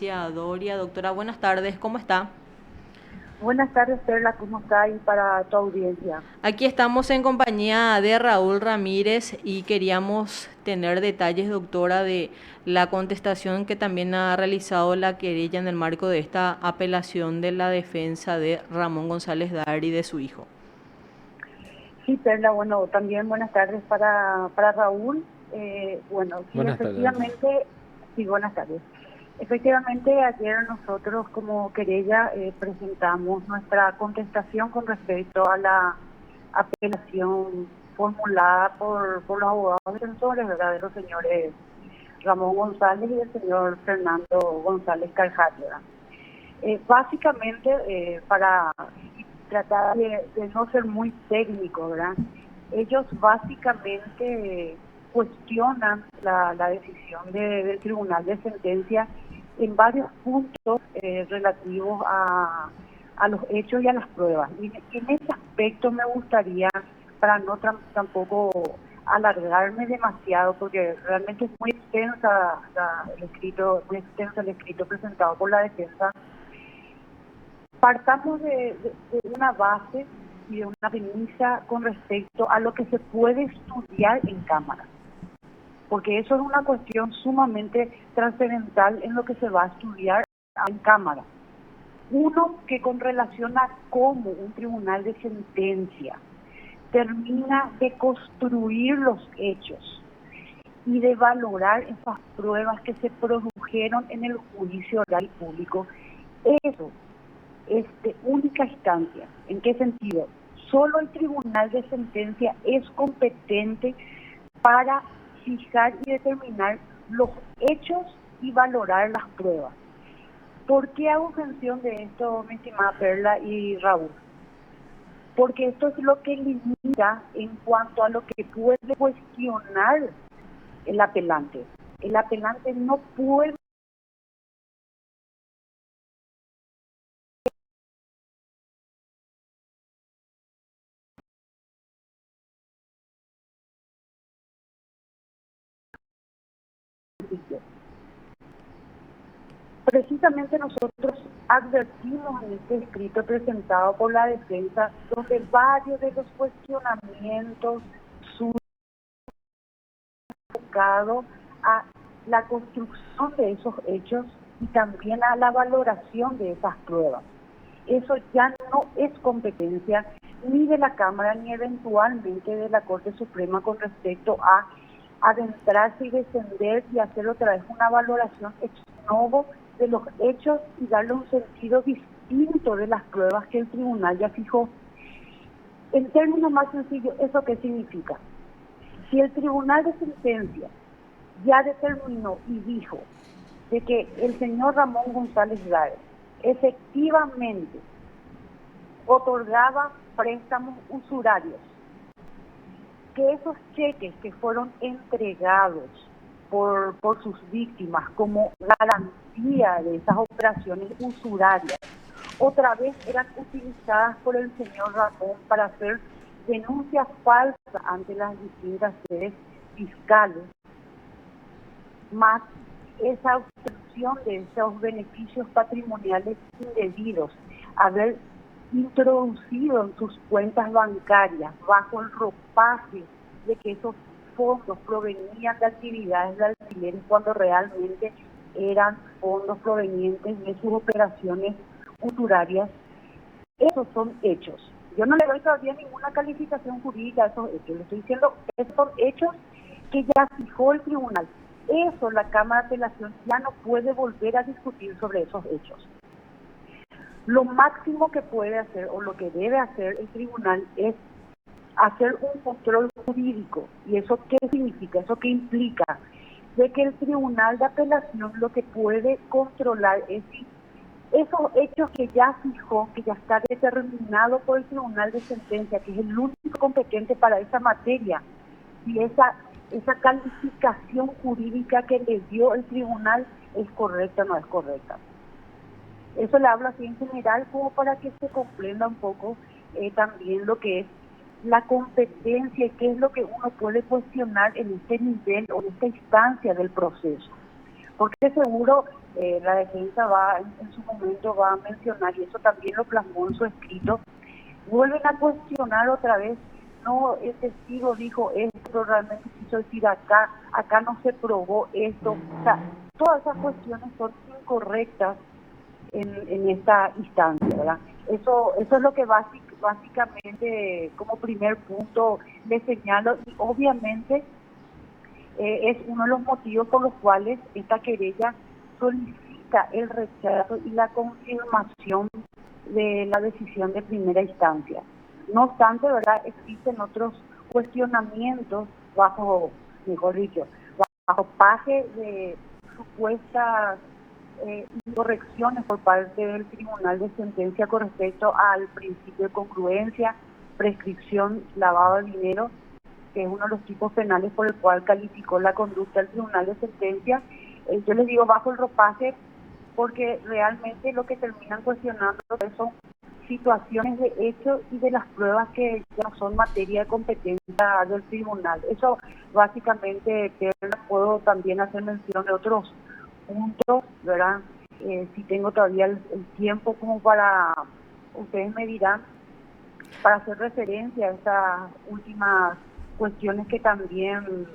Patricia Doria. Doctora, buenas tardes, ¿cómo está? Buenas tardes, Perla, ¿cómo está ahí para tu audiencia? Aquí estamos en compañía de Raúl Ramírez y queríamos tener detalles, doctora, de la contestación que también ha realizado la querella en el marco de esta apelación de la defensa de Ramón González Dari y de su hijo. Sí, Perla, bueno, también buenas tardes para Raúl. Bueno, sí, Buenas tardes, doctora. efectivamente, sí, buenas tardes. Efectivamente, ayer nosotros como querella presentamos nuestra contestación con respecto a la apelación formulada por los abogados defensores, ¿verdad?, de los señores Ramón González y del señor Fernando González Carjallo, ¿verdad? Básicamente, para tratar de no ser muy técnico, ¿verdad? Ellos básicamente cuestionan la decisión del Tribunal de Sentencia en varios puntos relativos a los hechos y a las pruebas. Y en ese aspecto me gustaría, para no tampoco alargarme demasiado, porque realmente es muy extensa muy extenso el escrito presentado por la defensa. Partamos de una base y de una premisa con respecto a lo que se puede estudiar en cámara, porque eso es una cuestión sumamente trascendental en lo que se va a estudiar en cámara. Uno, que con relación a cómo un tribunal de sentencia termina de construir los hechos y de valorar esas pruebas que se produjeron en el juicio oral público, eso es de única instancia. ¿En qué sentido? Solo el tribunal de sentencia es competente para fijar y determinar los hechos y valorar las pruebas. ¿Por qué hago mención de esto, mi estimada Perla y Raúl? Porque esto es lo que limita en cuanto a lo que puede cuestionar el apelante. El apelante no puede decir. Precisamente nosotros advertimos en este escrito presentado por la defensa, donde varios de los cuestionamientos surgido a la construcción de esos hechos y también a la valoración de esas pruebas. Eso ya no es competencia ni de la Cámara ni eventualmente de la Corte Suprema con respecto a adentrarse y descender y hacer otra vez una valoración ex novo de los hechos y darle un sentido distinto de las pruebas que el tribunal ya fijó. En términos más sencillos, ¿eso qué significa? Si el tribunal de sentencia ya determinó y dijo de que el señor Ramón González Dari efectivamente otorgaba préstamos usurarios, que esos cheques que fueron entregados por sus víctimas como garantía de esas operaciones usurarias, otra vez eran utilizadas por el señor Ramón para hacer denuncias falsas ante las distintas sedes fiscales, más esa obtención de esos beneficios patrimoniales indebidos, haber introducido en sus cuentas bancarias bajo el ropaje de que esos fondos provenían de actividades de alquileres cuando realmente eran fondos provenientes de sus operaciones usurarias. Esos son hechos. Yo no le doy todavía ninguna calificación jurídica a esos hechos. Le estoy diciendo que esos son hechos que ya fijó el tribunal. Eso la Cámara de Apelación ya no puede volver a discutir sobre esos hechos. Lo máximo que puede hacer o lo que debe hacer el tribunal es hacer un control jurídico. ¿Y eso qué significa? ¿Eso qué implica? De que el tribunal de apelación lo que puede controlar es si esos hechos que ya fijó, que ya está determinado por el tribunal de sentencia, que es el único competente para esa materia, si esa calificación jurídica que le dio el tribunal es correcta o no es correcta. Eso le hablo así en general como para que se comprenda un poco también lo que es la competencia y qué es lo que uno puede cuestionar en este nivel o en esta instancia del proceso. Porque seguro La defensa va, en su momento va a mencionar, y eso también lo plasmó en su escrito, vuelven a cuestionar otra vez, no, el testigo dijo esto, realmente quiso decir acá no se probó esto, o sea, todas esas cuestiones son incorrectas en esta instancia, ¿verdad? Eso es lo que básicamente como primer punto le señalo, y obviamente es uno de los motivos por los cuales esta querella solicita el rechazo y la confirmación de la decisión de primera instancia. No obstante, ¿verdad? Existen otros cuestionamientos bajo, mejor dicho, bajo paje de supuestas incorrecciones por parte del Tribunal de Sentencia con respecto al principio de congruencia, prescripción, lavado de dinero, que es uno de los tipos penales por el cual calificó la conducta del Tribunal de Sentencia. Yo les digo bajo el ropaje porque realmente lo que terminan cuestionando son situaciones de hecho y de las pruebas que ya no son materia de competencia del tribunal. Eso básicamente, puedo también hacer mención de otros puntos, ¿verdad? Si tengo todavía el tiempo como para, ustedes me dirán, para hacer referencia a estas últimas cuestiones que también,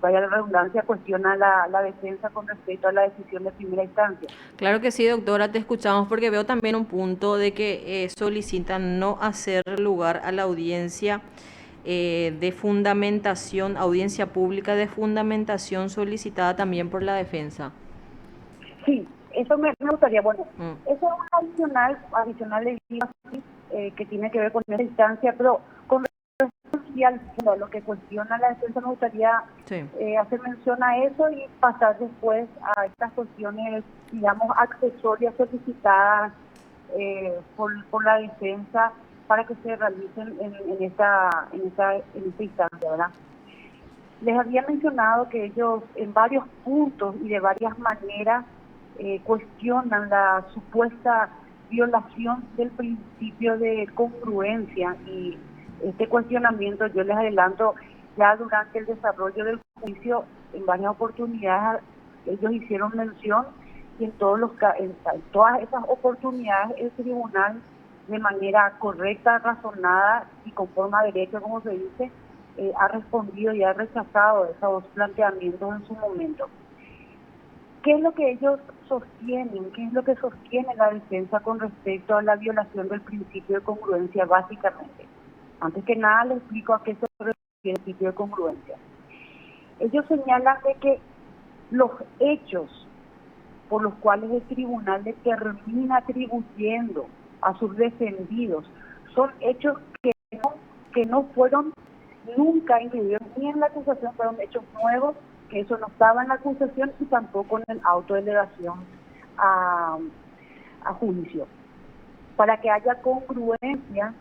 vaya la redundancia, cuestiona la defensa con respecto a la decisión de primera instancia. Claro que sí, doctora, te escuchamos porque veo también un punto de que solicitan no hacer lugar a la audiencia de fundamentación, audiencia pública de fundamentación solicitada también por la defensa. Sí, eso me gustaría. Bueno, Mm, eso es un adicional le digo así, que tiene que ver con esa instancia, pero con respecto al fondo, a lo que cuestiona la defensa, me gustaría sí. hacer mención a eso y pasar después a estas cuestiones, digamos, accesorias solicitadas por la defensa para que se realicen en esta instancia, ¿verdad? Les había mencionado que ellos en varios puntos y de varias maneras cuestionan la supuesta violación del principio de congruencia, y este cuestionamiento, yo les adelanto, ya durante el desarrollo del juicio en varias oportunidades ellos hicieron mención, y en todas esas oportunidades el tribunal, de manera correcta, razonada y conforme a derecho, como se dice, ha respondido y ha rechazado esos planteamientos en su momento. ¿Qué es lo que ellos sostienen? ¿Qué es lo que sostiene la defensa con respecto a la violación del principio de congruencia, básicamente? Antes que nada, les explico a qué se refiere el principio de congruencia. Ellos señalan de que los hechos por los cuales el tribunal le termina atribuyendo a sus defendidos son hechos que no fueron nunca incluidos ni en la acusación, fueron hechos nuevos, que eso no estaba en la acusación y tampoco en el auto de delegación a juicio. Para que haya congruencia,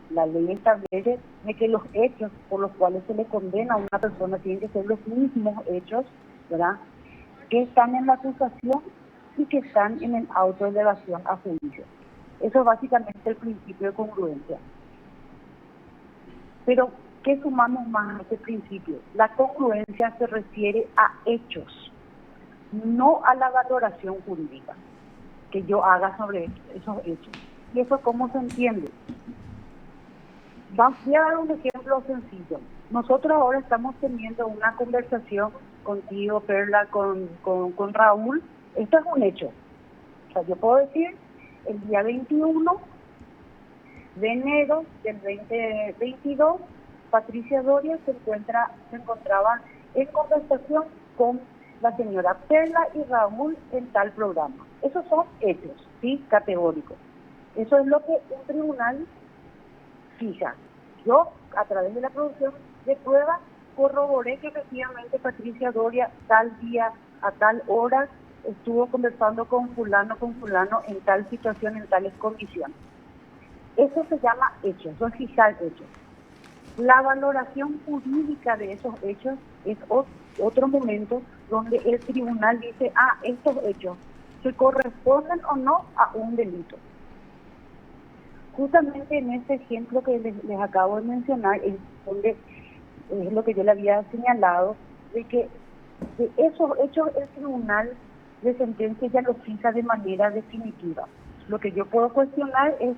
la ley establece de que los hechos por los cuales se le condena a una persona tienen que ser los mismos hechos, ¿verdad?, que están en la acusación y que están en el auto de elevación a juicio. Eso es básicamente el principio de congruencia. Pero, ¿qué sumamos más a este principio? La congruencia se refiere a hechos, no a la valoración jurídica que yo haga sobre esos hechos. ¿Y eso cómo se entiende? Voy a dar un ejemplo sencillo. Nosotros ahora estamos teniendo una conversación contigo, Perla, con Raúl. Esto es un hecho. O sea, yo puedo decir, el día 21 de enero del 2022, Patricia Doria se encontraba en conversación con la señora Perla y Raúl en tal programa. Esos son hechos, ¿sí?, categóricos. Eso es lo que un tribunal fija. Yo, a través de la producción de pruebas, corroboré que efectivamente Patricia Doria tal día, a tal hora, estuvo conversando con fulano en tal situación, en tales condiciones. Eso se llama hechos, eso es fijar hechos. La valoración jurídica de esos hechos es otro momento donde el tribunal dice, estos hechos se corresponden o no a un delito. Justamente en este ejemplo que les acabo de mencionar, es donde es lo que yo le había señalado, de que de esos hechos el tribunal de sentencia ya lo fija de manera definitiva. Lo que yo puedo cuestionar es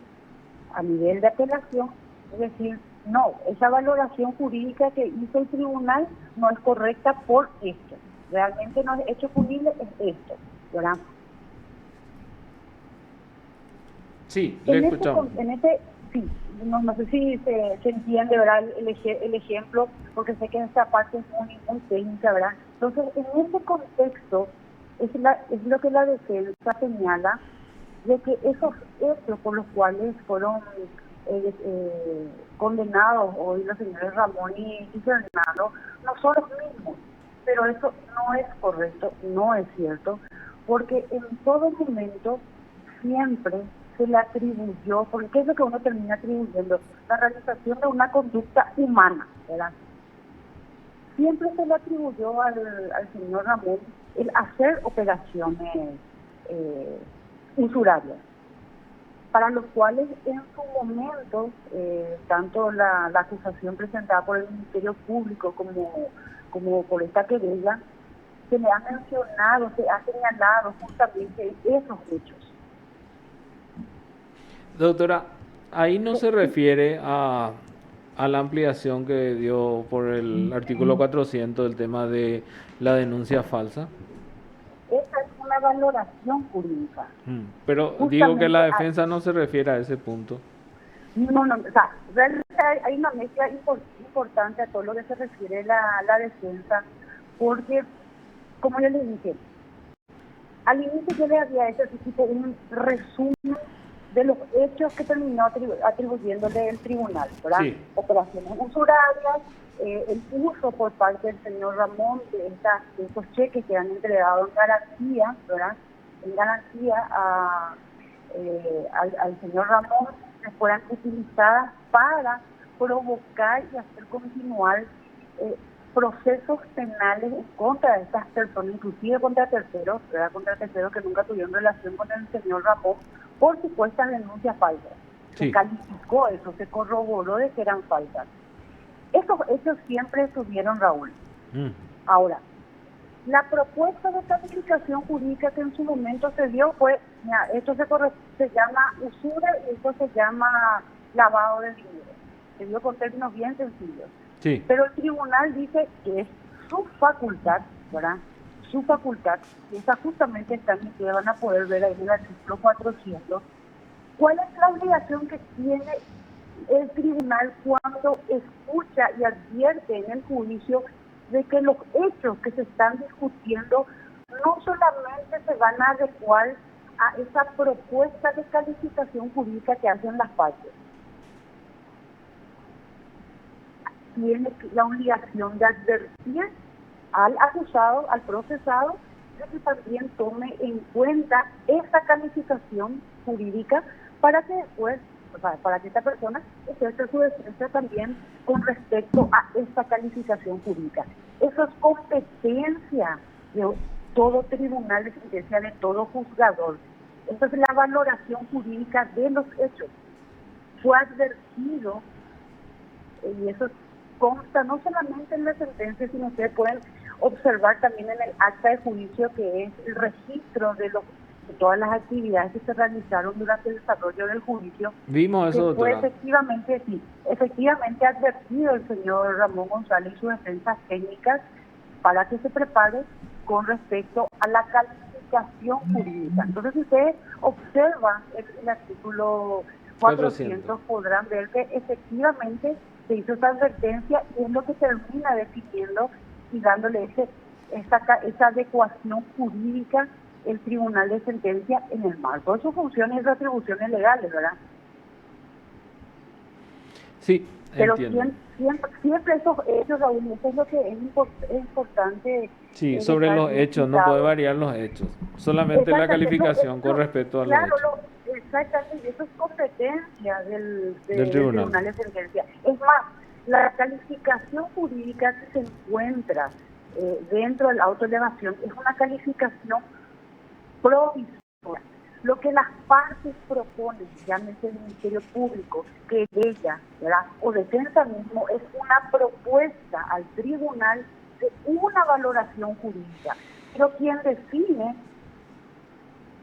a nivel de apelación, es decir, no, esa valoración jurídica que hizo el tribunal no es correcta por esto. Realmente no es hecho punible, es esto, ¿verdad? Sí, le escuchamos. Sí, no sé si se entiende, ¿verdad? El ejemplo, porque sé que esta parte es muy técnica, ¿verdad? Entonces, en ese contexto, es lo que la defensa señala, de que esos hechos por los cuales fueron condenados hoy los señores Ramón y Fernando no son los mismos, pero eso no es correcto, no es cierto, porque en todo momento siempre se le atribuyó, porque ¿qué es lo que uno termina atribuyendo? La realización de una conducta humana, ¿verdad? Siempre se le atribuyó al señor Ramón el hacer operaciones usurarias, para los cuales en su momento, tanto la acusación presentada por el Ministerio Público como por esta querella, se le ha mencionado, se ha señalado justamente esos hechos. Doctora, ahí no se refiere a la ampliación que dio por el artículo 400 del tema de la denuncia falsa. Esa es una valoración jurídica. Pero Justamente digo que la defensa no se refiere a ese punto. No, o sea, realmente hay una mezcla importante a todo lo que se refiere la defensa, porque, como yo le dije, al inicio yo le había hecho así tipo un resumen de los hechos que terminó atribuyéndole el tribunal, ¿verdad? Sí. Operaciones usurarias, el uso por parte del señor Ramón de esos cheques que han entregado en garantía, ¿verdad? En garantía al señor Ramón, que fueran utilizadas para provocar y hacer continuar procesos penales en contra de estas personas, inclusive contra terceros, ¿verdad? Contra terceros que nunca tuvieron relación con el señor Ramón, por supuestas denuncias falsas. Sí. Se calificó eso, se corroboró de que eran falsas. Esos hechos siempre estuvieron, Raúl. Ahora, la propuesta de calificación jurídica que en su momento se dio fue, mira, esto se llama usura y esto se llama lavado de dinero. Se dio con términos bien sencillos. Sí. Pero el tribunal dice que es su facultad, ¿verdad? Su facultad, y esa justamente está en que van a poder ver ahí en el artículo 400. ¿Cuál es la obligación que tiene el tribunal cuando escucha y advierte en el juicio de que los hechos que se están discutiendo no solamente se van a adecuar a esa propuesta de calificación jurídica que hacen las partes? Tiene la obligación de advertir al acusado, al procesado, de que también tome en cuenta esa calificación jurídica para que después, para que esta persona ejerza su defensa también con respecto a esta calificación jurídica. Eso es competencia de todo tribunal de sentencia, de todo juzgador. Entonces, la valoración jurídica de los hechos fue advertido, y eso consta no solamente en la sentencia, sino que pueden observar también en el acta de juicio, que es el registro de todas las actividades que se realizaron durante el desarrollo del juicio. Vimos eso, que fue doctora. efectivamente advertido el señor Ramón González y sus defensas técnicas para que se prepare con respecto a la calificación jurídica. Entonces, si ustedes observan el artículo 400, podrán ver que efectivamente se hizo esa advertencia y es lo que termina definiendo y dándole esa adecuación jurídica el tribunal de sentencia en el marco de sus funciones y atribuciones legales, ¿verdad? Sí, pero entiendo. siempre esos hechos, Raúl, eso es lo que es importante. Sí, sobre los hechos, no puede variar los hechos, solamente la calificación con respecto a los hechos. Exactamente, eso es competencia del tribunal de sentencia. Es más, la calificación jurídica que se encuentra dentro de la autoelevación es una calificación provisoria. Lo que las partes proponen, llámese el Ministerio Público, que ella, ¿verdad?, o defensa mismo, es una propuesta al tribunal de una valoración jurídica. Pero quien define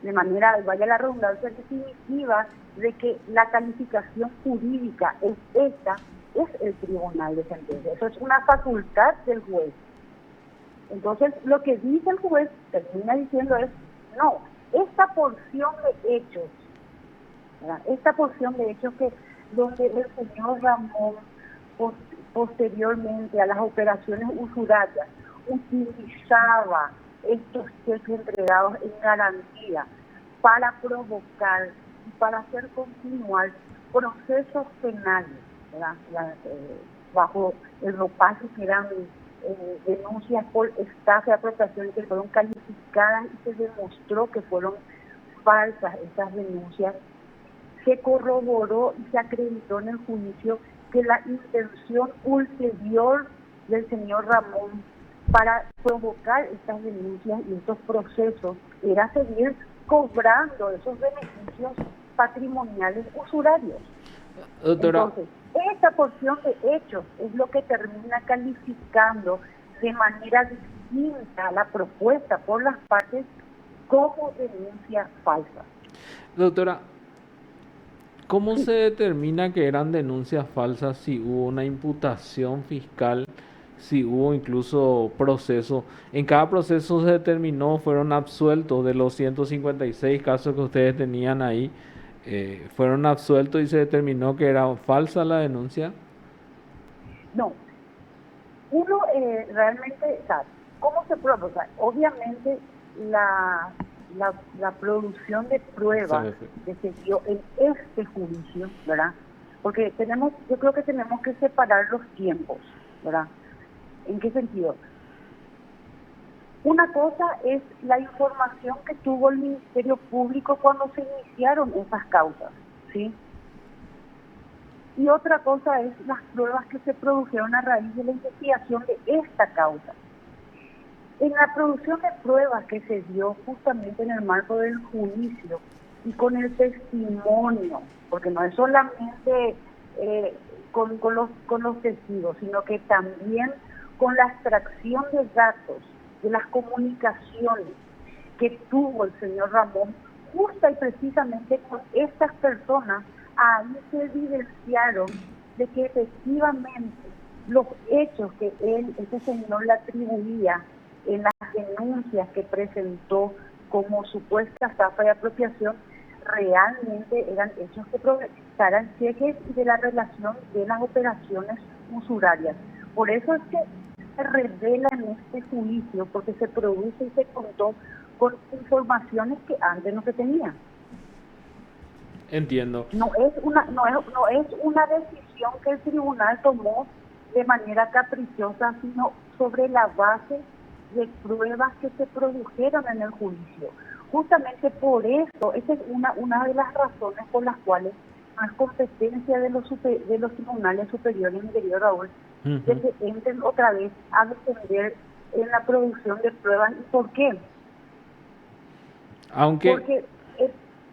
de manera, vaya la redundancia, definitiva de que la calificación jurídica es esta, es el tribunal de sentencia. Eso es una facultad del juez. Entonces, lo que dice el juez, termina diciendo es, no, esta porción de hechos, ¿verdad? Esta porción de hechos que donde el señor Ramón posteriormente a las operaciones usurarias utilizaba estos cheques entregados en garantía para provocar y para hacer continuar procesos penales, ¿verdad? Bajo el ropaje que eran denuncias por estafa y apropiación que fueron calificadas y se demostró que fueron falsas estas denuncias. Se corroboró y se acreditó en el juicio que la intención ulterior del señor Ramón para provocar estas denuncias y estos procesos era seguir cobrando esos beneficios patrimoniales usurarios. Doctora. Entonces, esta porción de hechos es lo que termina calificando de manera distinta a la propuesta por las partes como denuncia falsa. Doctora, ¿cómo se determina que eran denuncias falsas si hubo una imputación fiscal, si hubo incluso proceso? En cada proceso se determinó, fueron absueltos de los 156 casos que ustedes tenían ahí, fueron absueltos y se determinó que era falsa la denuncia. No, uno realmente sabe cómo se prueba. O sea, obviamente la producción de pruebas que se dio en este juicio, ¿verdad? Porque yo creo que tenemos que separar los tiempos, ¿verdad? ¿En qué sentido? Una cosa es la información que tuvo el Ministerio Público cuando se iniciaron esas causas, ¿sí? Y otra cosa es las pruebas que se produjeron a raíz de la investigación de esta causa. En la producción de pruebas que se dio justamente en el marco del juicio y con el testimonio, porque no es solamente con los testigos, sino que también con la extracción de datos, de las comunicaciones que tuvo el señor Ramón, justa y precisamente con estas personas, ahí se evidenciaron de que efectivamente los hechos que este señor le atribuía en las denuncias que presentó como supuesta estafa y apropiación, realmente eran hechos que provocaran cheques y de la relación de las operaciones usurarias. Por eso es que se revela en este juicio, porque se produce y se contó con informaciones que antes no se tenían. Entiendo. No es una decisión que el tribunal tomó de manera caprichosa, sino sobre la base de pruebas que se produjeron en el juicio. Justamente por eso, esa es una de las razones por las cuales no es competencia de los tribunales superiores inferiores, Raúl, de que entren otra vez a defender en la producción de pruebas. ¿Y por qué? Porque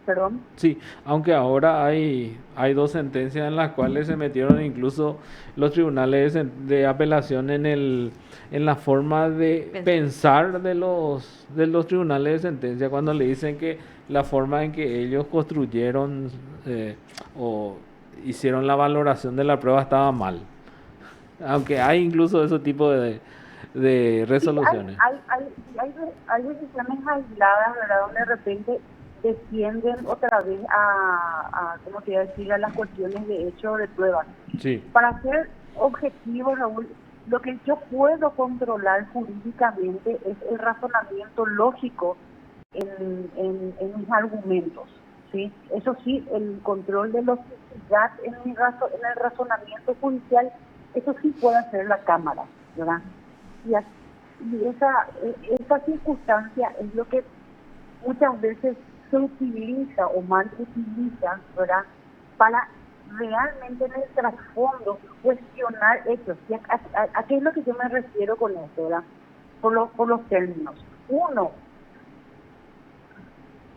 perdón. Sí, aunque ahora hay dos sentencias en las cuales se metieron incluso los tribunales de apelación en la forma de pensar de los tribunales de sentencia, cuando le dicen que la forma en que ellos construyeron o hicieron la valoración de la prueba estaba mal. Aunque hay incluso ese tipo de resoluciones. Sí, hay decisiones aisladas, ¿verdad? Donde de repente descienden otra vez ¿cómo te iba a decir?, a las cuestiones de hecho de pruebas. Sí. Para ser objetivo, Raúl, lo que yo puedo controlar jurídicamente es el razonamiento lógico en mis argumentos, ¿sí? Eso sí, el control de logicidad en el razonamiento judicial, eso sí puede hacer la Cámara, ¿verdad? Y esa circunstancia es lo que muchas veces se utiliza o mal utiliza, ¿verdad?, para realmente en el trasfondo cuestionar hechos. ¿A qué es lo que yo me refiero con esto, verdad? Por los términos. Uno,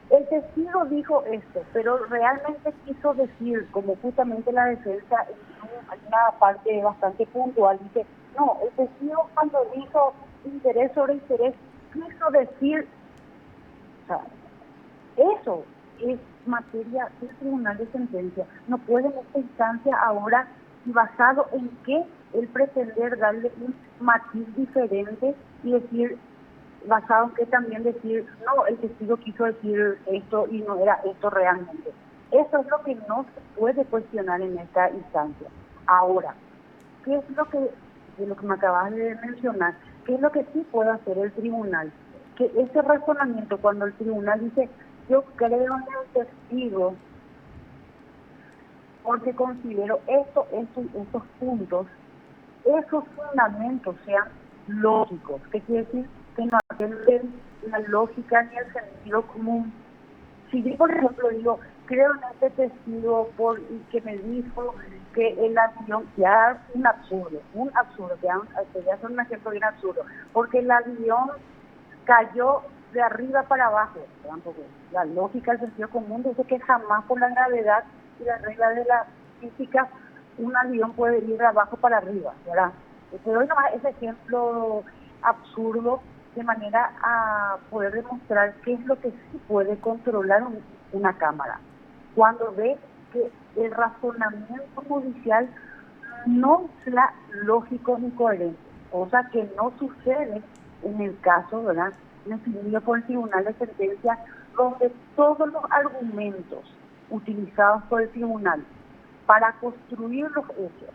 el testigo dijo esto, pero realmente quiso decir, como justamente la defensa en una parte bastante puntual, dice, no, el testigo cuando dijo interés sobre interés, quiso decir, o sea, eso es materia del tribunal de sentencia. No puede en esta instancia ahora, y basado en qué, él pretender darle un matiz diferente y decir, basado en qué también decir, no, el testigo quiso decir esto y no era esto realmente. Eso es lo que no se puede cuestionar en esta instancia. Ahora, ¿qué es lo que, de lo que me acabas de mencionar? ¿Qué es lo que sí puede hacer el tribunal? Que ese razonamiento, cuando el tribunal dice, yo creo en el testigo porque considero esto y estos puntos, esos fundamentos sean lógicos. ¿Qué quiere decir? Que no atienden la lógica ni el sentido común. Si yo, por ejemplo, digo, creo en este testigo que me dijo que el avión, ya es un absurdo, ya es un ejemplo bien absurdo, porque el avión cayó de arriba para abajo, tampoco. La lógica, el sentido común dice que jamás por la gravedad y la regla de la física un avión puede ir de abajo para arriba, ¿verdad? Te doy nomás ese ejemplo absurdo de manera a poder demostrar qué es lo que sí puede controlar una cámara. Cuando ve que el razonamiento judicial no sea lógico ni coherente, cosa que no sucede en el caso, ¿verdad?, definido por el Tribunal de Sentencia, donde todos los argumentos utilizados por el tribunal para construir los hechos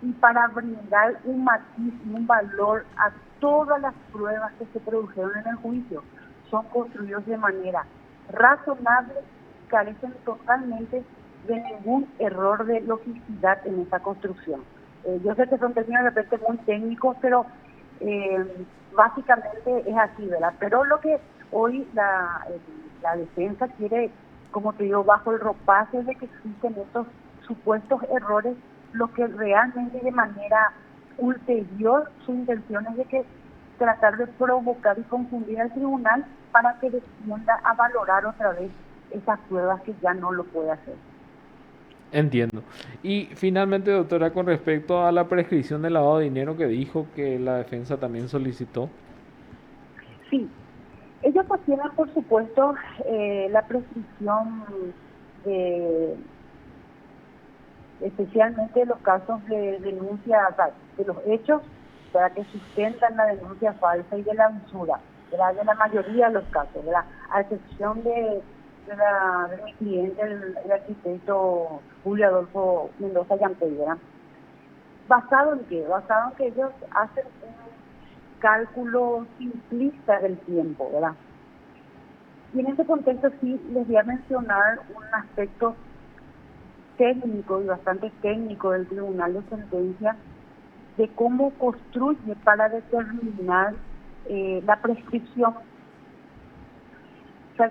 y para brindar un matiz y un valor a todas las pruebas que se produjeron en el juicio son construidos de manera razonable, carecen totalmente de ningún error de logicidad en esa construcción. Yo sé que son términos de repente muy técnicos, pero básicamente es así, ¿verdad? Pero lo que hoy la defensa quiere, como te digo, bajo el ropaje de que existen estos supuestos errores, lo que realmente de manera ulterior su intención es de que tratar de provocar y confundir al tribunal para que tienda a valorar otra vez esas pruebas que ya no lo puede hacer. Entiendo. Y finalmente, doctora, con respecto a la prescripción de lavado de dinero que dijo que la defensa también solicitó. Sí, ellos cuestionan, por supuesto, la prescripción de, especialmente los casos de denuncia, o sea, de los hechos para que sustentan la denuncia falsa y de la usura, ¿verdad?, de la mayoría de los casos, ¿verdad?, a excepción de mi cliente, el arquitecto Julio Adolfo Mendoza Yampey, ¿verdad? ¿Basado en qué? Basado en que ellos hacen un cálculo simplista del tiempo, ¿verdad? Y en ese contexto sí les voy a mencionar un aspecto técnico y bastante técnico del Tribunal de Sentencia de cómo construye para determinar la prescripción. O sea,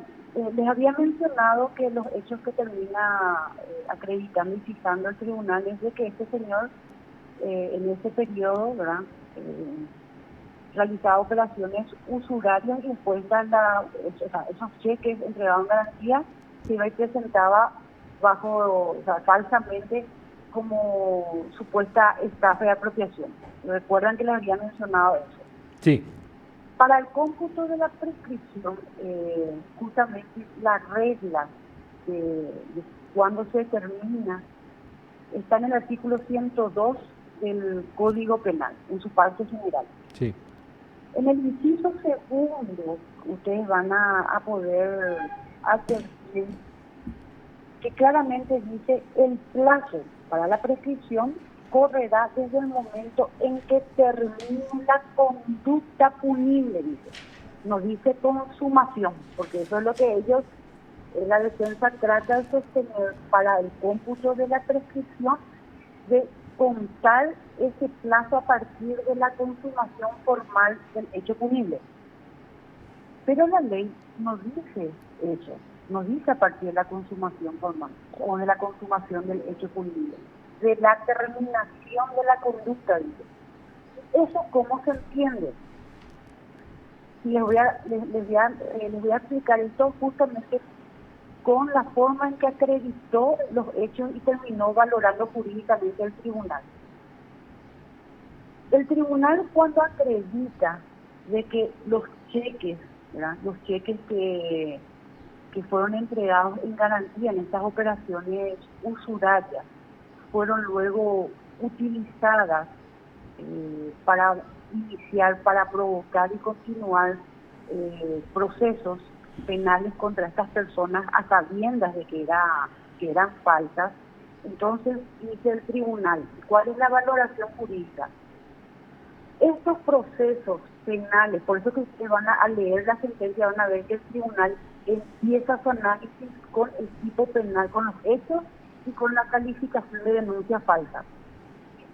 les había mencionado que los hechos que termina acreditando y fijando el tribunal es de que este señor en ese periodo, ¿verdad?, realizaba operaciones usurarias y después esos cheques entregados en garantía se iba y presentaba bajo, falsamente como supuesta estafa de apropiación. Recuerdan que les había mencionado eso. Sí. Para el cómputo de la prescripción, justamente la regla de cuando se determina está en el artículo 102 del Código Penal, en su parte general. Sí. En el inciso segundo, ustedes van a poder advertir que claramente dice el plazo para la prescripción correrá desde el momento en que termine la conducta punible, dice. No dice consumación, porque eso es lo que ellos, la defensa trata de sostener para el cómputo de la prescripción, de contar ese plazo a partir de la consumación formal del hecho punible. Pero la ley no dice eso, no dice a partir de la consumación formal o de la consumación del hecho punible, de la terminación de la conducta, dice. ¿Eso cómo se entiende? Y les voy a explicar esto justamente con la forma en que acreditó los hechos y terminó valorando jurídicamente el tribunal. El tribunal, cuando acredita de que los cheques, ¿verdad?, los cheques que que fueron entregados en garantía en estas operaciones usurarias fueron luego utilizadas para iniciar, para provocar y continuar procesos penales contra estas personas a sabiendas de que eran falsas. Entonces dice el tribunal, ¿cuál es la valoración jurídica? Estos procesos penales, por eso que ustedes van a leer la sentencia, van a ver que el tribunal empieza su análisis con el tipo penal, con los hechos y con la calificación de denuncia falsa.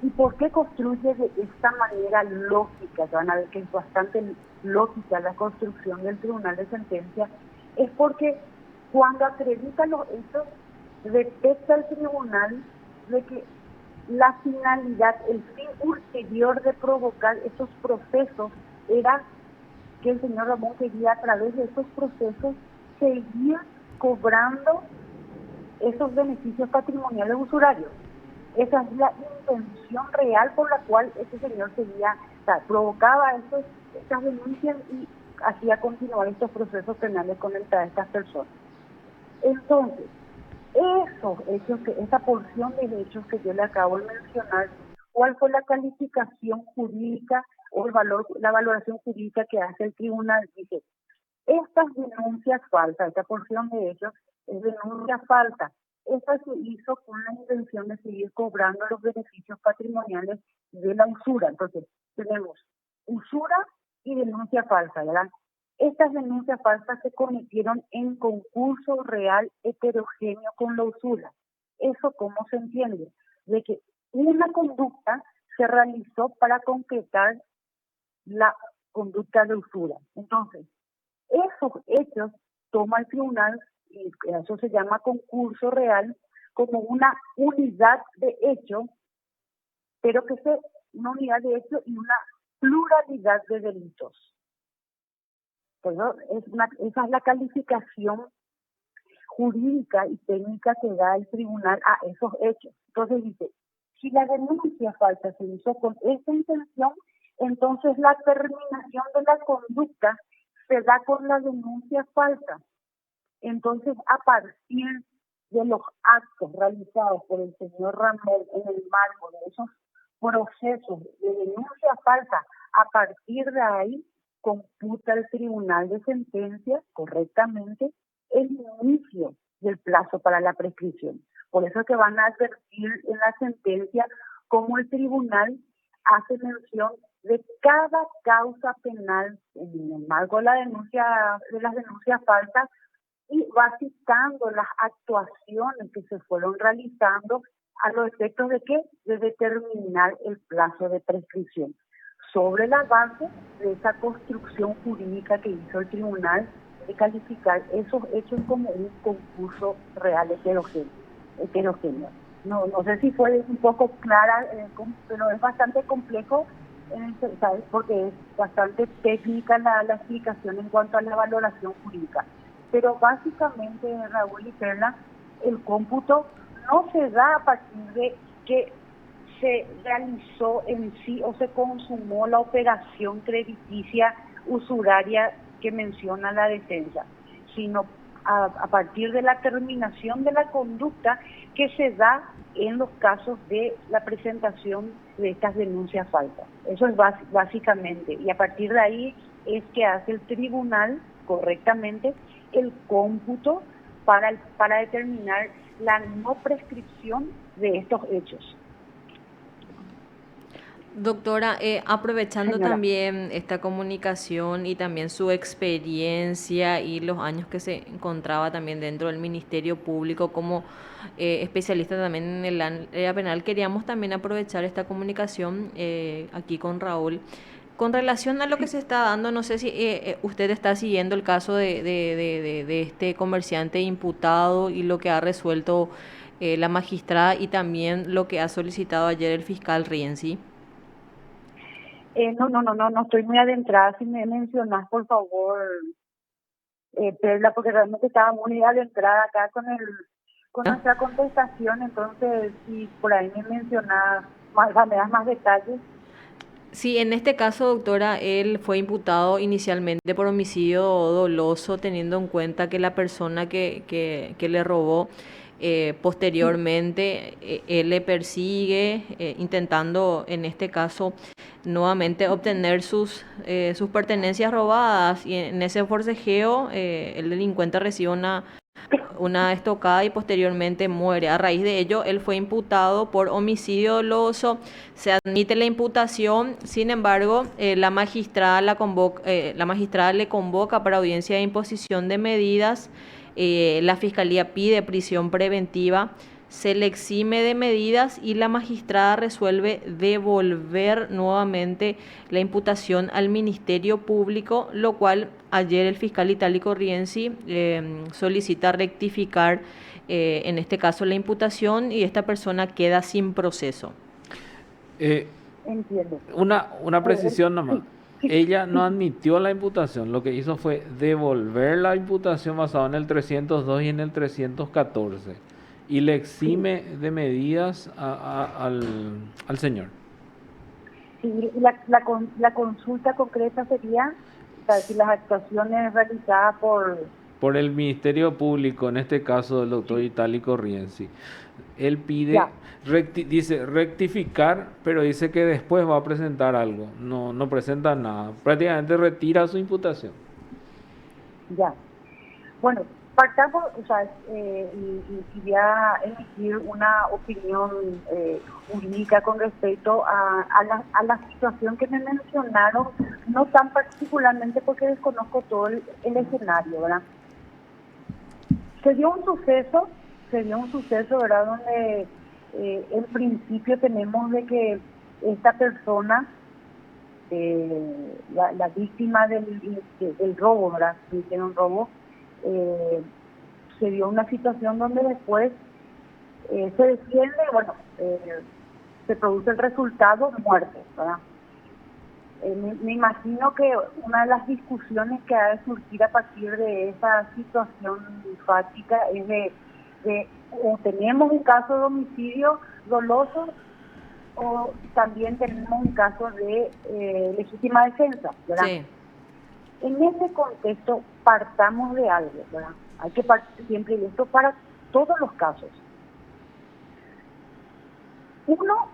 ¿Y por qué construye de esta manera lógica? Van a ver que es bastante lógica la construcción del tribunal de sentencia. Es porque cuando acredita los hechos, detecta el tribunal de que la finalidad, el fin ulterior de provocar estos procesos era que el señor Ramón quería a través de estos procesos seguir cobrando esos beneficios patrimoniales usurarios. Esa es la intención real por la cual ese señor seguía, o sea, provocaba estas denuncias y hacía continuar estos procesos penales contra estas personas. Entonces, esos hechos, esa porción de hechos que yo le acabo de mencionar, ¿cuál fue la calificación jurídica o la valoración jurídica que hace el tribunal? Dice, estas denuncias falsas, esta porción de hechos es denuncia falsa. Esta se hizo con la intención de seguir cobrando los beneficios patrimoniales de la usura. Entonces, tenemos usura y denuncia falsa, ¿verdad? Estas denuncias falsas se cometieron en concurso real heterogéneo con la usura. ¿Eso cómo se entiende? De que una conducta se realizó para concretar la conducta de usura. Entonces, esos hechos toma el tribunal, y eso se llama concurso real, como una unidad de hecho, pero que es una unidad de hecho y una pluralidad de delitos. Pues, ¿no? Esa es la calificación jurídica y técnica que da el tribunal a esos hechos. Entonces dice, si la denuncia falsa se hizo con esa intención, entonces la terminación de la conducta se da con la denuncia falsa. Entonces, a partir de los actos realizados por el señor Ramón en el marco de esos procesos de denuncia falsa, a partir de ahí computa el tribunal de sentencia correctamente el inicio del plazo para la prescripción. Por eso es que van a advertir en la sentencia cómo el tribunal hace mención de cada causa penal en el marco de las denuncias falsas y va citando las actuaciones que se fueron realizando a los efectos de ¿qué? De determinar el plazo de prescripción sobre la base de esa construcción jurídica que hizo el tribunal de calificar esos hechos como un concurso real heterogéneo. No sé si fue un poco clara, pero es bastante complejo, ¿sabes? Porque es bastante técnica la explicación en cuanto a la valoración jurídica. Pero básicamente, Raúl y Perla, el cómputo no se da a partir de que se realizó en sí o se consumó la operación crediticia usuraria que menciona la defensa, sino a partir de la terminación de la conducta que se da en los casos de la presentación de estas denuncias falsas. Eso es básicamente, y a partir de ahí es que hace el tribunal correctamente el cómputo para determinar la no prescripción de estos hechos. Doctora, aprovechando Señora. también esta comunicación y también su experiencia y los años que se encontraba también dentro del Ministerio Público como especialista también en el área penal, queríamos también aprovechar esta comunicación aquí con Raúl. Con relación a lo que se está dando, no sé si usted está siguiendo el caso de este comerciante imputado y lo que ha resuelto la magistrada y también lo que ha solicitado ayer el fiscal Rienzi. No estoy muy adentrada. Si me mencionas, por favor, Perla, porque realmente estaba muy adentrada acá con nuestra contestación. Entonces, si por ahí me mencionas, me das más detalles. Sí, en este caso, doctora, él fue imputado inicialmente por homicidio doloso, teniendo en cuenta que la persona que le robó Sí, posteriormente, él le persigue, intentando, en este caso, nuevamente obtener sus pertenencias robadas. Y en ese forcejeo, el delincuente recibe una estocada y posteriormente muere. A raíz de ello, él fue imputado por homicidio doloso. Se admite la imputación, sin embargo, la magistrada le convoca para audiencia de imposición de medidas. La fiscalía pide prisión preventiva, se le exime de medidas y la magistrada resuelve devolver nuevamente la imputación al Ministerio Público, lo cual ayer el fiscal Itálico Rienzi solicita rectificar, en este caso, la imputación, y esta persona queda sin proceso. Eh, entiendo. una precisión nomás. Sí, sí, Ella no sí, admitió la imputación, lo que hizo fue devolver la imputación basada en el 302 y en el 314 y le sí. exime de medidas al señor. Sí, la consulta concreta sería, o sea, si las actuaciones realizadas Por el Ministerio Público, en este caso el doctor sí, Itálico Rienzi. Él ya, pide, dice rectificar, pero dice que después va a presentar algo. No, no presenta nada. Prácticamente retira su imputación. ya. Bueno, partamos, o sea, y voy a emitir una opinión jurídica con respecto a la situación que me mencionaron, no tan particularmente porque desconozco todo el escenario, ¿verdad? Se dio un suceso, se dio un suceso, ¿verdad? Donde en principio tenemos de que esta persona, la víctima del robo, ¿verdad? Que hicieron robo, eh, se dio una situación donde después se defiende, bueno, se produce el resultado, muerte, ¿verdad? Me imagino que una de las discusiones que ha de surgir a partir de esa situación fática es o tenemos un caso de homicidio doloso o también tenemos un caso de legítima defensa, ¿verdad? Sí, En ese contexto partamos de algo, ¿verdad? Hay que partir siempre de esto para todos los casos. Uno,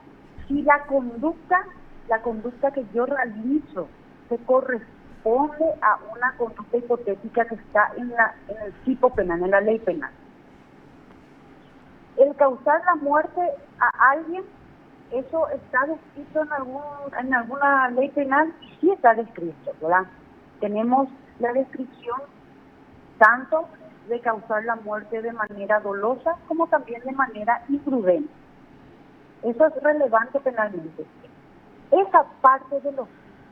si la conducta que yo realizo se corresponde a una conducta hipotética que está en el tipo penal, en la ley penal. El causar la muerte a alguien, eso está descrito en alguna ley penal y sí está descrito, ¿verdad? Tenemos la descripción tanto de causar la muerte de manera dolosa como también de manera imprudente. Eso es relevante penalmente. Esa parte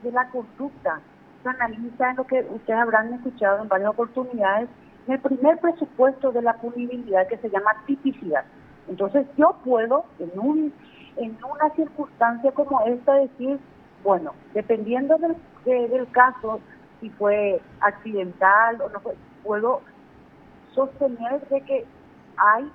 de la conducta se analiza en lo que ustedes habrán escuchado en varias oportunidades, en el primer presupuesto de la punibilidad que se llama tipicidad. Entonces yo puedo, en una circunstancia como esta, decir, bueno, dependiendo del caso, si fue accidental o no fue, puedo sostener de que hay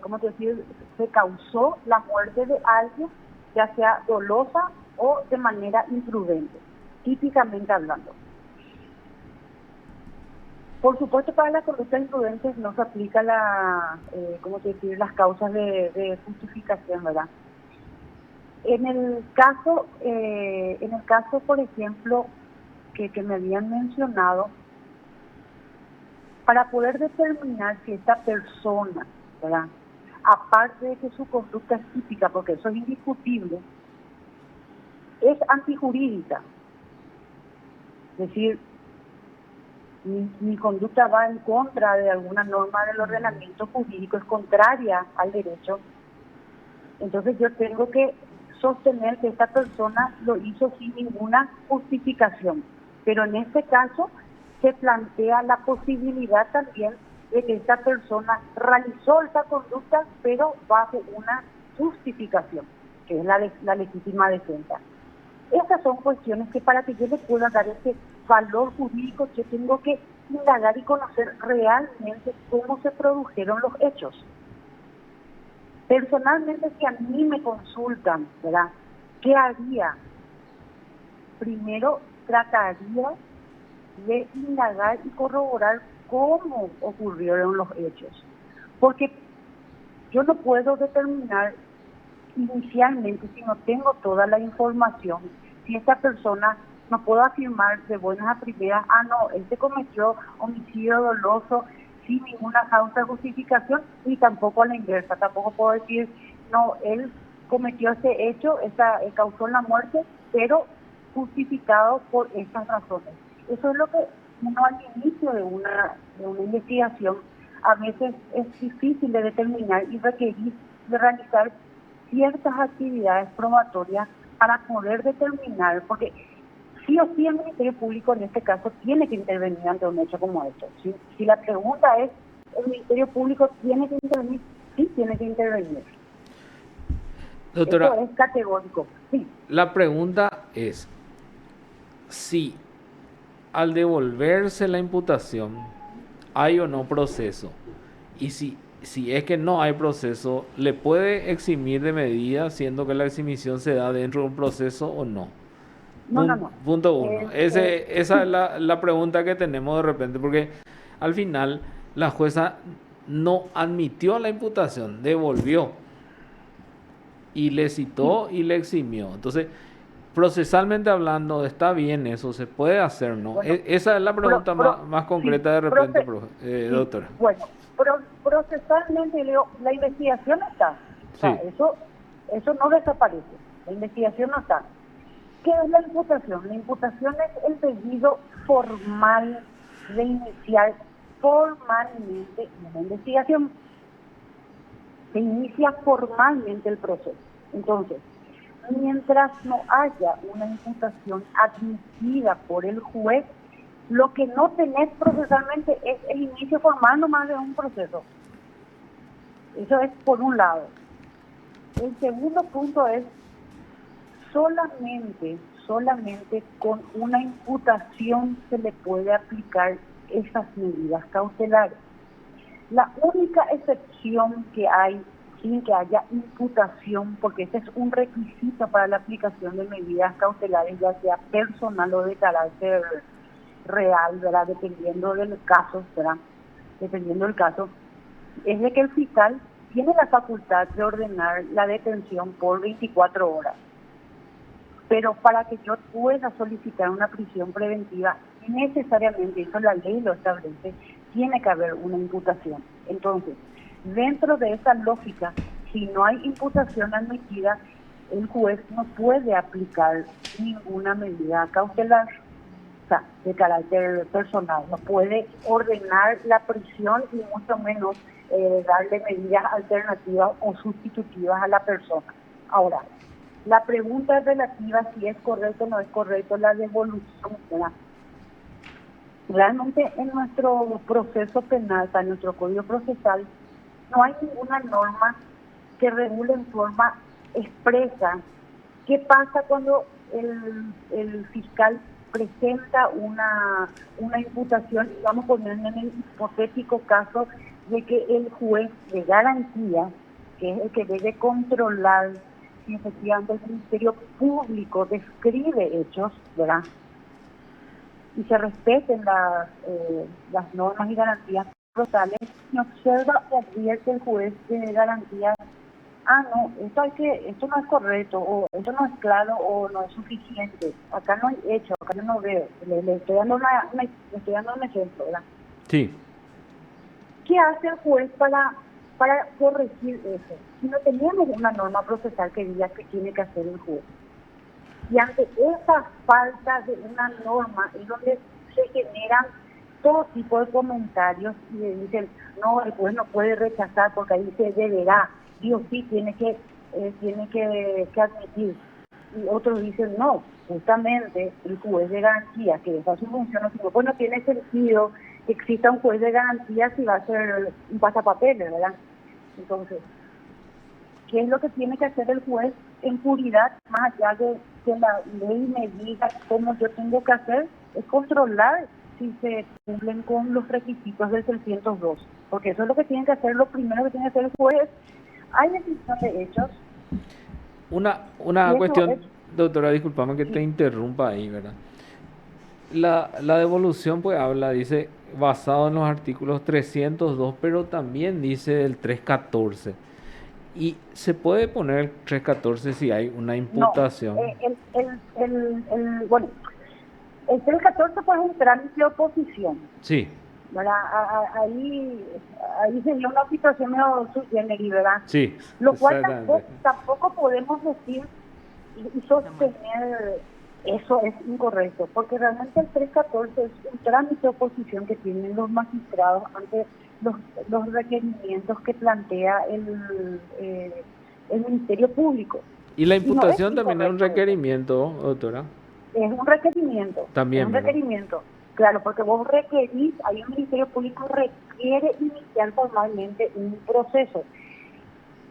¿cómo te decir? Se causó la muerte de alguien, ya sea dolosa o de manera imprudente, típicamente hablando. Por supuesto, para las conductas imprudentes no se aplica ¿cómo te decir? Las causas de justificación, ¿verdad? En el caso, por ejemplo, que me habían mencionado, para poder determinar si esta persona, ¿verdad?, aparte de que su conducta es típica, porque eso es indiscutible, es antijurídica. Es decir, mi conducta va en contra de alguna norma del ordenamiento jurídico, es contraria al derecho. Entonces yo tengo que sostener que esta persona lo hizo sin ninguna justificación. Pero en este caso se plantea la posibilidad también de que esta persona realizó esa conducta, pero bajo una justificación, que es la legítima defensa. Estas son cuestiones que para que yo le pueda dar ese valor jurídico, yo tengo que indagar y conocer realmente cómo se produjeron los hechos. Personalmente, si a mí me consultan, ¿verdad?, ¿Qué haría? Primero trataría de indagar y corroborar cómo ocurrieron los hechos. Porque yo no puedo determinar inicialmente, si no tengo toda la información, si esta persona, no puedo afirmar de buenas a primeras, no, él se cometió homicidio doloso sin ninguna causa de justificación, y tampoco a la inversa, tampoco puedo decir, no, él cometió este hecho, causó la muerte, pero justificado por estas razones. Eso es lo que uno al inicio de una investigación a veces es difícil de determinar y requerir de realizar ciertas actividades probatorias para poder determinar, porque sí o sí el Ministerio Público en este caso tiene que intervenir ante un hecho como esto. Si la pregunta es, ¿el Ministerio Público tiene que intervenir? Sí, tiene que intervenir. Doctora, esto es categórico. Sí. La pregunta es, si al devolverse la imputación hay o no proceso, y si es que no hay proceso, ¿le puede eximir de medida siendo que la exhibición se da dentro de un proceso o no? No. Punto uno. Esa es la pregunta que tenemos de repente, porque al final la jueza no admitió la imputación, devolvió y le citó y le eximió. Entonces, procesalmente hablando, está bien eso, se puede hacer, ¿no? Bueno, esa es la pregunta más concreta, sí, de repente, sí, doctora. Bueno, procesalmente la investigación está. O sea, Sí. Eso no desaparece. La investigación no está. ¿Qué es la imputación? La imputación es el pedido formal de iniciar formalmente una investigación. Se inicia formalmente el proceso. Entonces, mientras no haya una imputación admitida por el juez, lo que no tenés procesalmente es el inicio formal nomás de un proceso. Eso es por un lado. El segundo punto es solamente con una imputación se le puede aplicar esas medidas cautelares. La única excepción que hay sin que haya imputación, porque ese es un requisito para la aplicación de medidas cautelares, ya sea personal o de carácter real, ¿verdad? Dependiendo del caso, ¿verdad? Dependiendo del caso, es de que el fiscal tiene la facultad de ordenar la detención por 24 horas. Pero para que yo pueda solicitar una prisión preventiva, necesariamente, eso la ley lo establece, tiene que haber una imputación. Entonces, dentro de esa lógica, si no hay imputación admitida, el juez no puede aplicar ninguna medida cautelar, o sea, de carácter personal, no puede ordenar la prisión y mucho menos darle medidas alternativas o sustitutivas a la persona. Ahora, la pregunta es relativa si es correcto o no es correcto la devolución, ¿verdad? Realmente en nuestro proceso penal, en nuestro código procesal, no hay ninguna norma que regule en forma expresa qué pasa cuando el fiscal presenta una imputación, y vamos a poner en el hipotético caso de que el juez de garantía, que es el que debe controlar si efectivamente el Ministerio Público describe hechos, ¿verdad? Y se respeten las normas y garantías procesales, y observa y advierte el juez de garantía, no, esto no es correcto, o esto no es claro, o no es suficiente, acá no hay hecho, acá yo no veo, le estoy dando un ejemplo, ¿verdad? Sí. ¿Qué hace el juez para corregir eso? Si no tenemos una norma procesal que diga que tiene que hacer el juez. Y ante esa falta de una norma es donde se generan todo tipo de comentarios y dicen, no, el juez no puede rechazar porque ahí se deberá, sí o sí tiene que admitir. Y otros dicen, no, justamente el juez de garantía, que esa es su función, pues no tiene sentido que exista un juez de garantía si va a ser un pasapapeles, ¿verdad? Entonces, ¿qué es lo que tiene que hacer el juez en puridad, más allá de que la ley me diga cómo yo tengo que hacer? Es controlar si se cumplen con los requisitos del 302, porque eso es lo que tiene que hacer, lo primero que tiene que hacer el juez. Hay descripción de hechos, Una Y eso cuestión, es, doctora, disculpame que te sí, interrumpa ahí, ¿verdad? La devolución pues habla, dice, basado en los artículos 302, pero también dice el 314. Y se puede poner el 314 si hay una no, imputación. bueno, el 314 pues es un trámite de oposición, Sí, ¿verdad? Ahí sería una situación medio sui generis, ¿verdad? sí, Lo cual exactamente. tampoco podemos decir y sostener eso es incorrecto, porque realmente el 314 es un trámite de oposición que tienen los magistrados ante los, los requerimientos que plantea el Ministerio Público. Y la Y no es imputación también es un incorrecto eso. requerimiento, doctora. Es También, un ¿verdad? requerimiento. Claro, porque vos requerís, ahí el Ministerio Público requiere iniciar formalmente un proceso.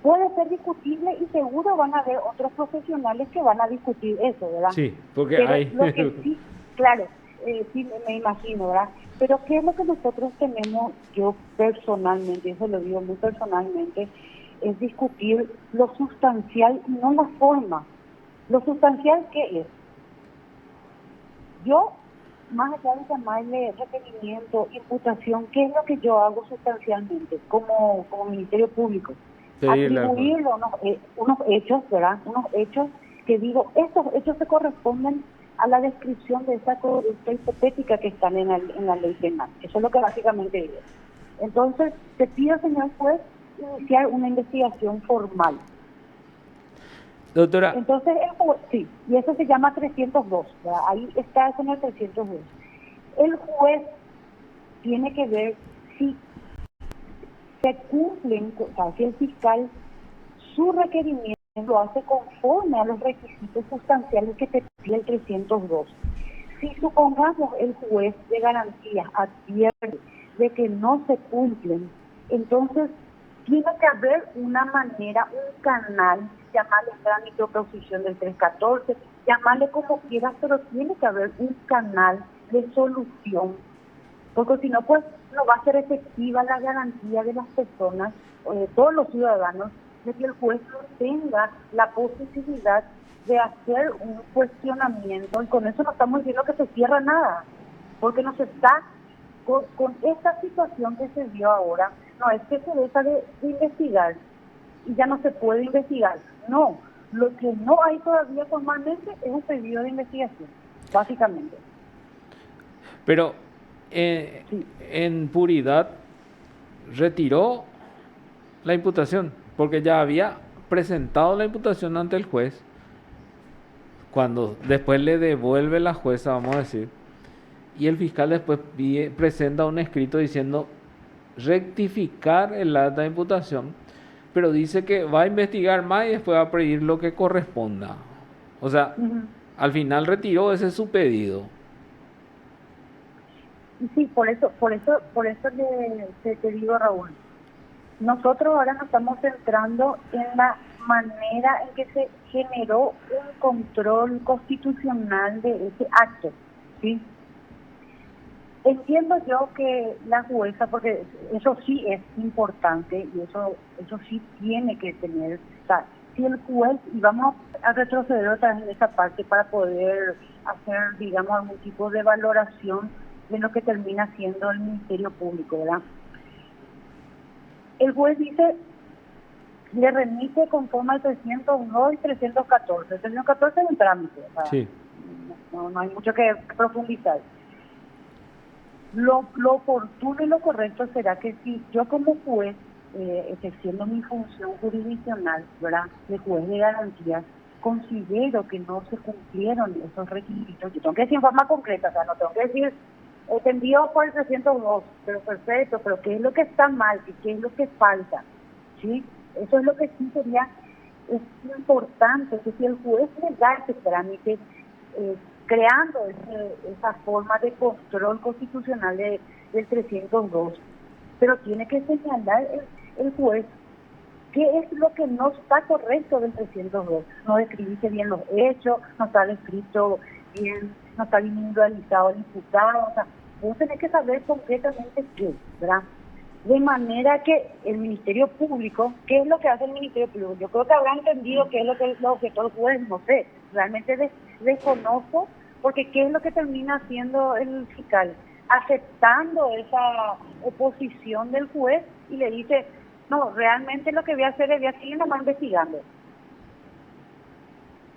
Puede ser discutible y seguro van a haber otros profesionales que van a discutir eso, ¿verdad? Sí, porque Pero hay. lo que sí, claro, sí me imagino, ¿verdad? Pero ¿qué es lo que nosotros tenemos, yo personalmente, eso lo digo muy personalmente, es discutir lo sustancial y no la forma? ¿Lo sustancial qué es? Yo, más allá de llamarle requerimiento, imputación, ¿qué es lo que yo hago sustancialmente como Ministerio Público? Pedirle al juez. Atribuirle unos hechos, ¿verdad? Unos hechos que digo, estos hechos se corresponden a la descripción de esa conducta hipotética que están en la ley penal. Eso es lo que básicamente digo. Entonces, te pido, señor juez, iniciar una investigación formal. Doctora, Entonces, sí, y eso se llama 302, ¿verdad? Ahí está eso en el 302. El juez tiene que ver si se cumplen, o sea, si el fiscal su requerimiento lo hace conforme a los requisitos sustanciales que te pide el 302. Si supongamos el juez de garantías advierte de que no se cumplen, entonces tiene que haber una manera, un canal, llamarle trámite de oposición del 314, llamarle como quieras, pero tiene que haber un canal de solución, porque si no, pues no va a ser efectiva la garantía de las personas, todos los ciudadanos, de que el juez no tenga la posibilidad de hacer un cuestionamiento, y con eso no estamos diciendo que se cierra nada, porque nos está, con esta situación que se dio ahora, no es que se deja de investigar y ya no se puede investigar, no, lo que no hay todavía formalmente es un pedido de investigación, básicamente. pero Sí. en puridad retiró la imputación, porque ya había presentado la imputación ante el juez, cuando después le devuelve la jueza, vamos a decir, y el fiscal después presenta un escrito diciendo rectificar el acta de imputación, pero dice que va a investigar más y después va a pedir lo que corresponda. O sea, Uh-huh. al final retiró ese su pedido. Y sí, por eso te digo, Raúl, nosotros ahora nos estamos centrando en la manera en que se generó un control constitucional de ese acto, ¿sí? Entiendo yo que la jueza, porque eso sí es importante y eso sí tiene que tener, o sea, si el juez, y vamos a retroceder otra vez en esa parte para poder hacer, digamos, algún tipo de valoración de lo que termina siendo el Ministerio Público, ¿verdad? El juez dice, le remite conforme al 302 y 314. El 314 es un trámite, o sea, Sí. no hay mucho que profundizar. Lo oportuno y lo correcto será que si yo como juez, ejerciendo mi función jurisdiccional, ¿verdad?, de juez de garantías, considero que no se cumplieron esos requisitos, yo tengo que decir en forma concreta, o sea, no tengo que decir, te envío por el 302, pero perfecto, pero ¿qué es lo que está mal? ¿Qué es lo que falta? ¿Sí? Eso es lo que sí sería, es importante, que si el juez le da ese trámite, eh, creando esa forma de control constitucional del 302, pero tiene que señalar el juez qué es lo que no está correcto del 302. No describiste bien los hechos, no está descrito bien, no está bien individualizado el imputado, o sea, vos tenés que saber concretamente qué, ¿verdad? De manera que el Ministerio Público, ¿qué es lo que hace el Ministerio Público? Yo creo que habrá entendido qué es lo que los objetores jueces, no sé, realmente desconozco, porque ¿qué es lo que termina haciendo el fiscal? Aceptando esa oposición del juez y le dice, no, realmente lo que voy a hacer es voy a seguir nomás investigando,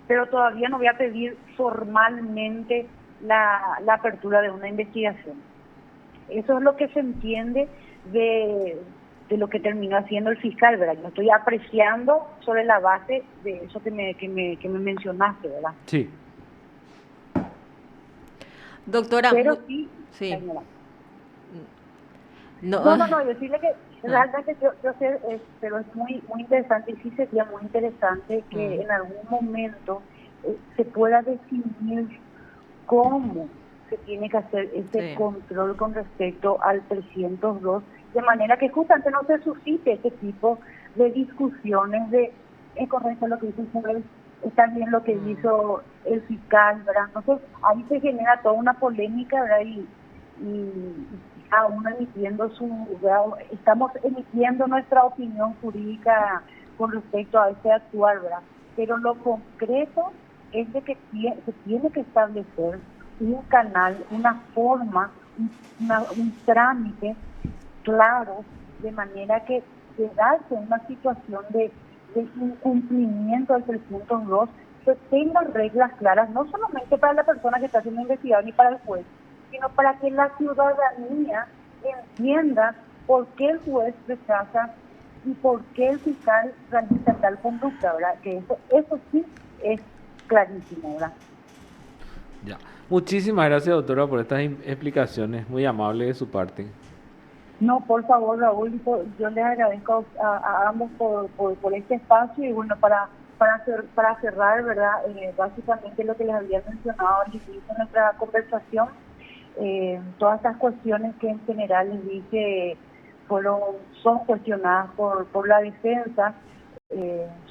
pero todavía no voy a pedir formalmente la apertura de una investigación. Eso es lo que se entiende de lo que terminó haciendo el fiscal, ¿verdad? Yo estoy apreciando sobre la base de eso que me mencionaste, ¿verdad? Sí. Doctora, Pero sí, sí. señora. No, No, decirle que realmente yo sé, pero es muy interesante y sí sería muy interesante que en algún momento se pueda definir cómo se tiene que hacer ese sí. control con respecto al 302, de manera que justamente no se suscite ese tipo de discusiones de, es correcto lo que dice el juez, está bien lo que hizo el fiscal, ¿verdad? Entonces ahí se genera toda una polémica, ¿verdad? Y cada uno emitiendo estamos emitiendo nuestra opinión jurídica con respecto a ese actuar, ¿verdad? Pero lo concreto es de que se tiene que establecer un canal, una forma, un trámite claro, de manera que de darse una situación de incumplimiento del 302, se tengan reglas claras, no solamente para la persona que está siendo investigada ni para el juez, sino para que la ciudadanía entienda por qué el juez rechaza y por qué el fiscal realiza tal conducta, ¿verdad? Que eso sí es clarísimo, ¿verdad? Ya. Muchísimas gracias, doctora, por estas explicaciones. Muy amable de su parte. No, por favor, Raúl, yo les agradezco a ambos por este espacio y bueno, para cerrar, ¿verdad? Básicamente lo que les había mencionado al inicio de nuestra conversación, todas estas cuestiones que en general les dije son cuestionadas por la defensa,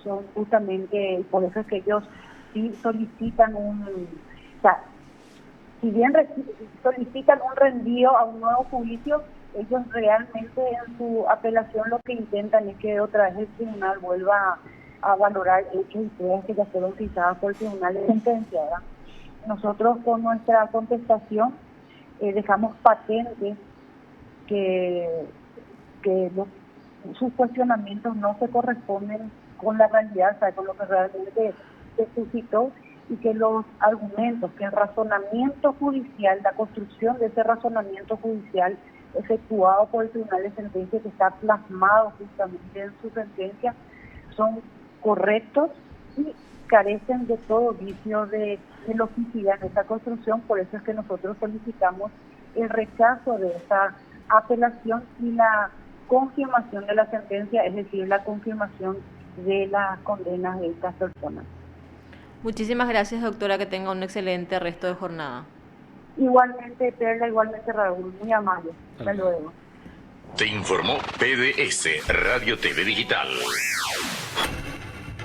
son justamente, por eso es que ellos sí solicitan o sea, si bien solicitan un reenvío a un nuevo juicio, ellos realmente en su apelación lo que intentan es que otra vez el tribunal vuelva a valorar hechos y pruebas que ya fueron fijadas por el tribunal de sentencia, ¿verdad? Nosotros con nuestra contestación dejamos patente que sus cuestionamientos no se corresponden con la realidad, o sea, con lo que realmente se suscitó, y que los argumentos, que el razonamiento judicial, la construcción de ese razonamiento judicial efectuado por el Tribunal de Sentencia, que está plasmado justamente en su sentencia, son correctos y carecen de todo vicio de logicidad en esa construcción. Por eso es que nosotros solicitamos el rechazo de esa apelación y la confirmación de la sentencia, es decir, la confirmación de las condenas de estas personas. Muchísimas gracias, doctora, que tenga un excelente resto de jornada. Igualmente, Perla, igualmente, Raúl, muy amable. Hasta luego. Te informó PDS Radio TV Digital.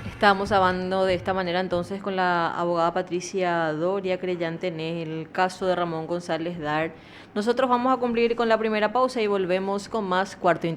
Estamos hablando de esta manera entonces con la abogada Patricia Doria, creyente en el caso de Ramón González Dar. Nosotros vamos a cumplir con la primera pausa y volvemos con más Cuarto Intermedio.